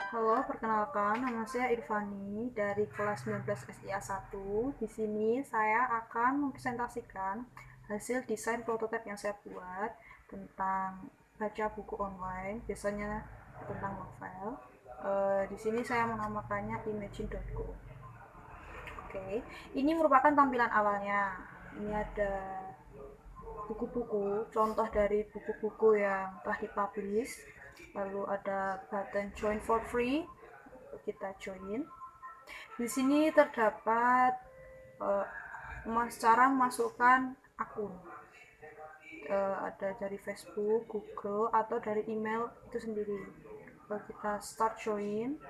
Halo, perkenalkan nama saya Irvani dari kelas 19 SIA 1. Di sini saya akan mempresentasikan hasil desain prototipe yang saya buat tentang baca buku online, biasanya tentang novel. Di sini saya menamakannya imagine.co. Oke, ini merupakan tampilan awalnya. Ini ada buku-buku, contoh dari buku-buku yang telah dipublish. Lalu ada button join for free, kita join. Di sini terdapat cara memasukkan akun. Ada dari Facebook, Google, atau dari email itu sendiri. Kalau kita start join,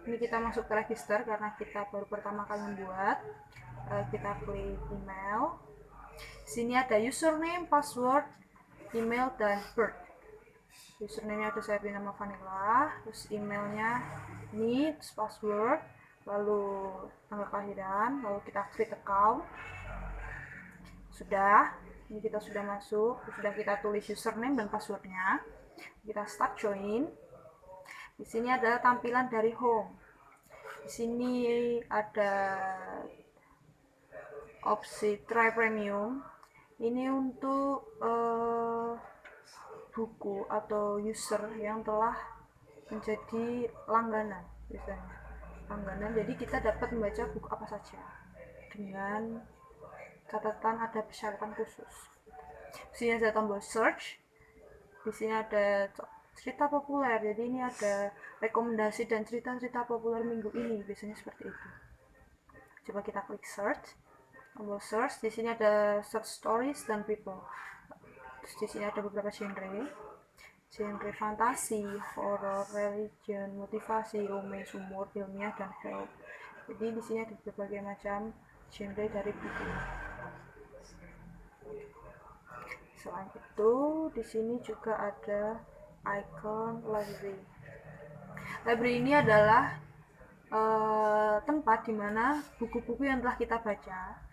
ini kita masuk ke register karena kita baru pertama kali membuat. Kita klik email. Sini ada username, password, email, dan birth. Username-nya ada saya nama Vanilla, terus emailnya ini, terus password, lalu tanggal kelahiran, lalu kita create account. Sudah, ini kita sudah masuk, sudah kita tulis username dan passwordnya. Kita start join. Di sini adalah tampilan dari home. Di sini ada opsi try premium. Ini untuk buku atau user yang telah menjadi langganan, biasanya langganan. Jadi kita dapat membaca buku apa saja dengan catatan ada persyaratan khusus. Di sini ada tombol search, di sini ada cerita populer, jadi ini ada rekomendasi dan cerita-cerita populer minggu ini, biasanya seperti itu. Coba kita klik search, tombol search. Di sini ada search stories dan people. Terus di sini ada beberapa genre fantasi, horror, religion, motivasi, romance, humor, ilmiah, dan health. Jadi di sini ada berbagai macam genre dari buku. Selain itu, di sini juga ada icon library. Library ini adalah tempat di mana buku-buku yang telah kita baca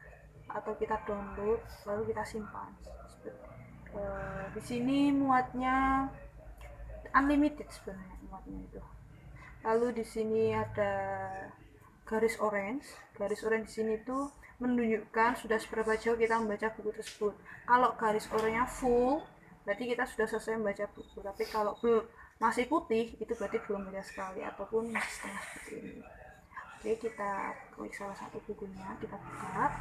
atau kita download lalu kita simpan. Di sini muatnya unlimited sebenarnya muatnya itu. Lalu di sini ada garis orange. Garis orange di sini tuh menunjukkan sudah seberapa jauh kita membaca buku tersebut. Kalau garis oranye full, berarti kita sudah selesai membaca buku. Tapi kalau masih putih, itu berarti belum banyak sekali ataupun masih setengah seperti ini. Oke, kita klik salah satu bukunya, kita buka.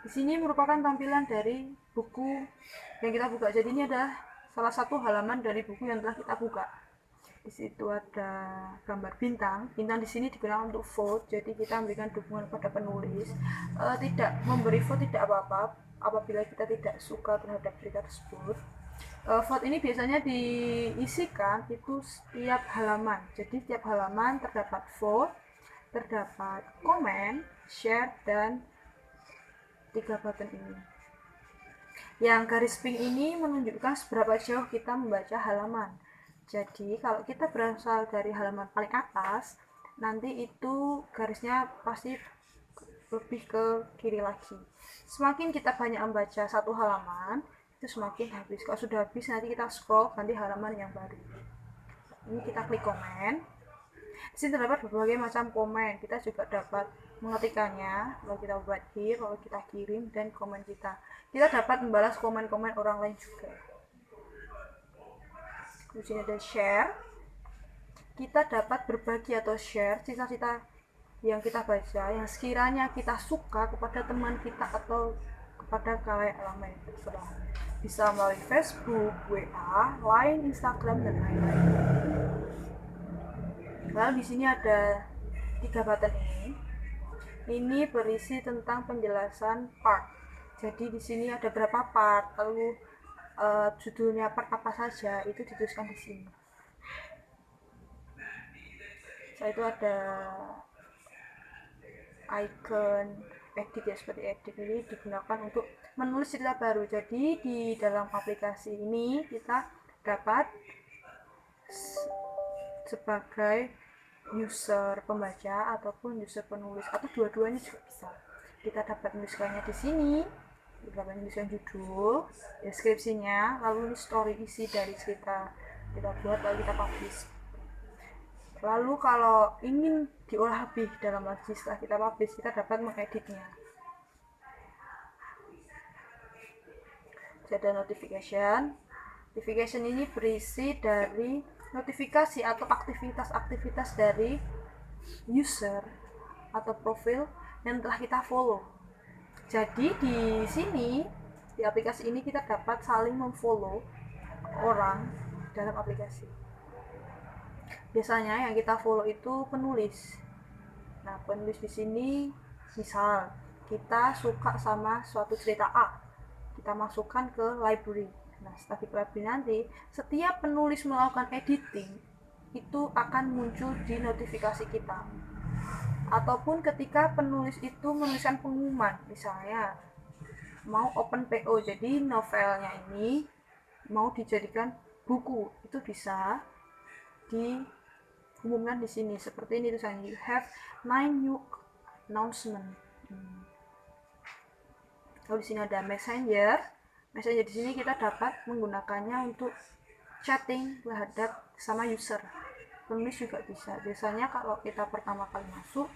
Di sini merupakan tampilan dari buku yang kita buka. Jadi ini adalah salah satu halaman dari buku yang telah kita buka. Di situ ada gambar bintang. Bintang di sini digunakan untuk vote, jadi kita memberikan dukungan kepada penulis. Tidak memberi vote tidak apa-apa apabila kita tidak suka terhadap cerita tersebut. Vote ini biasanya diisikan itu setiap halaman. Jadi setiap halaman terdapat vote, terdapat komen, share, dan 3 button ini. Yang garis pink ini menunjukkan seberapa jauh kita membaca halaman. Jadi kalau kita berasal dari halaman paling atas, nanti itu garisnya pasti lebih ke kiri lagi. Semakin kita banyak membaca satu halaman, itu semakin habis. Kalau sudah habis, nanti kita scroll ganti halaman yang baru. Ini kita klik komen. Di sini terdapat berbagai macam komen. Kita juga dapat mengetikkannya, lalu kita buat here, lalu kita kirim, dan komen kita. Kita dapat membalas komen-komen orang lain juga. Di sini ada share. Kita dapat berbagi atau share cerita-cerita yang kita baca, yang sekiranya kita suka kepada teman kita atau kepada kalian ramai terserah. Bisa melalui Facebook, WA, Line, Instagram, dan lain-lain. Lalu di sini ada 3 button ini. Ini berisi tentang penjelasan part. Jadi di sini ada berapa part, lalu judulnya part apa saja itu dituliskan di sini. Setelah itu ada icon edit ya, seperti edit ini digunakan untuk menulis cerita baru. Jadi di dalam aplikasi ini kita dapat sebagai user pembaca ataupun user penulis atau dua-duanya juga bisa. Kita dapat menuliskannya di sini, kita dapat menuliskan judul, deskripsinya, lalu story isi dari cerita kita buat lalu kita publish. Lalu kalau ingin diolah lebih dalam lagi setelah kita publish, kita dapat mengeditnya. Jadi ada notification. Notification ini berisi dari notifikasi atau aktivitas-aktivitas dari user atau profil yang telah kita follow. Jadi di sini, di aplikasi ini kita dapat saling memfollow orang dalam aplikasi. Biasanya yang kita follow itu penulis. Nah, penulis di sini misal kita suka sama suatu cerita A, kita masukkan ke library. Nah, setelah di library nanti, setiap penulis melakukan editing itu akan muncul di notifikasi kita. Ataupun ketika penulis itu menuliskan pengumuman, misalnya mau open PO, jadi novelnya ini mau dijadikan buku, itu bisa diumumkan di sini. Seperti ini tulisannya, you have 9 new announcement. Lalu di sini ada messenger. Messenger di sini kita dapat menggunakannya untuk chatting terhadap sama user. Penulis juga bisa. Biasanya kalau kita pertama kali masuk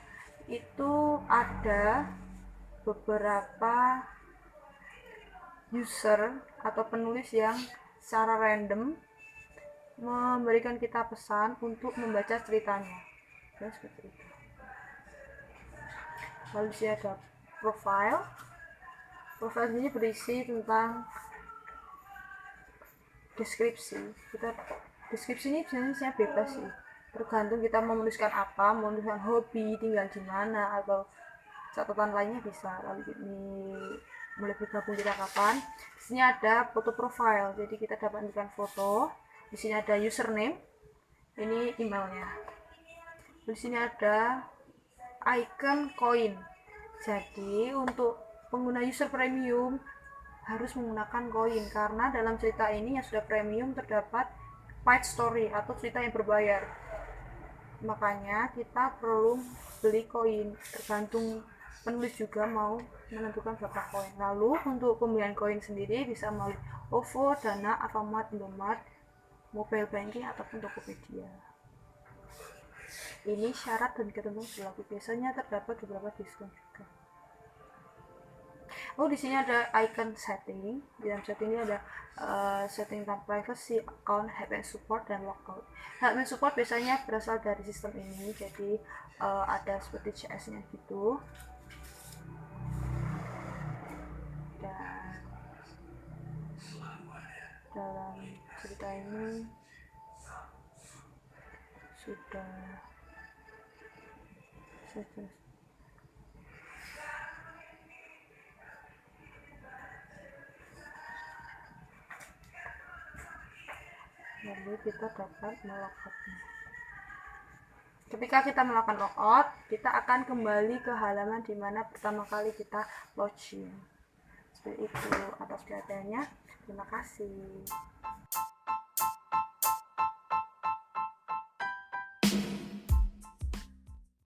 itu ada beberapa user atau penulis yang secara random memberikan kita pesan untuk membaca ceritanya. Ya, seperti itu. Lalu di sini ada profile. Profile ini berisi tentang deskripsi. Deskripsi ini jenisnya bebas sih, tergantung kita mau menuliskan apa, mau menuliskan hobi, tinggal di mana, atau catatan lainnya bisa. Lalu ini mulai bergabung kita kapan. Di sini ada foto profile, jadi kita dapat memberikan foto. Di sini ada username, ini emailnya. Di sini ada icon koin. Jadi untuk pengguna user premium harus menggunakan koin, karena dalam cerita ini yang sudah premium terdapat paid story atau cerita yang berbayar. Makanya kita perlu beli koin, tergantung penulis juga mau menentukan berapa koin. Lalu untuk pembelian koin sendiri bisa melalui OVO, Dana, Alfamart, Indomart, mobile banking ataupun Tokopedia. Ini syarat dan ketentuan berlaku. Biasanya terdapat beberapa diskon juga. Oh, di sini ada icon setting. Di dalam setting ini ada setting tentang privacy, account, help and support, dan logout. Help and support biasanya berasal dari sistem ini, jadi ada seperti CS-nya gitu. Dan dalam cerita ini sudah lalu kita dapat melogoutnya. Ketika kita melakukan logout, kita akan kembali ke halaman di mana pertama kali kita login. Seperti itu. Atas perhatiannya, terima kasih.